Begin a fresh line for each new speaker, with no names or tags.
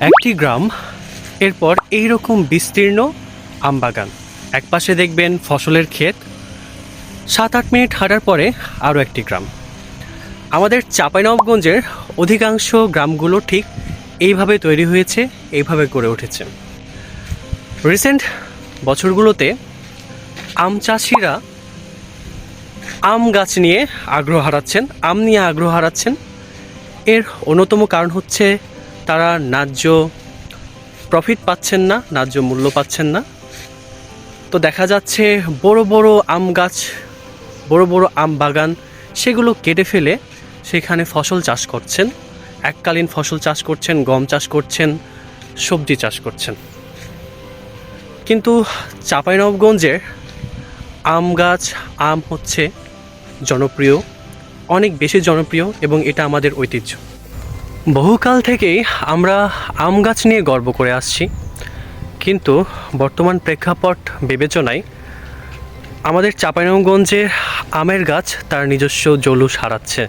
একটি গ্রাম, এরপর এইরকম বিস্তীর্ণ আমবাগান, একপাশে দেখবেন ফসলের ক্ষেত, 7-8 মিনিট হাঁটার পরে আরও একটি গ্রাম। আমাদের চাঁপাইনবাবগঞ্জের অধিকাংশ গ্রামগুলো ঠিক এইভাবে তৈরি হয়েছে, এইভাবে গড়ে উঠেছে। রিসেন্ট বছরগুলোতে আম চাষিরা আম গাছ নিয়ে আগ্রহ হারাচ্ছেন, আম নিয়ে আগ্রহ হারাচ্ছেন। এর অন্যতম কারণ হচ্ছে তারা ন্যায্য প্রফিট পাচ্ছেন না, ন্যায্য মূল্য পাচ্ছেন না। তো দেখা যাচ্ছে বড় বড় আম গাছ, বড় বড় আম বাগান, সেগুলো কেটে ফেলে সেখানে ফসল চাষ করছেন, এককালীন ফসল চাষ করছেন, গম চাষ করছেন, সবজি চাষ করছেন। কিন্তু চাঁপাইনবাবগঞ্জের আম গাছ, আম হচ্ছে জনপ্রিয়, অনেক বেশি জনপ্রিয়, এবং এটা আমাদের ঐতিহ্য। বহুকাল থেকেই আমরা আম গাছ নিয়ে গর্ব করে আসছি, কিন্তু বর্তমান প্রেক্ষাপট বিবেচনায় আমাদের চাঁপাইনবাবগঞ্জের আমের গাছ তার নিজস্ব জৌলুস হারাচ্ছে।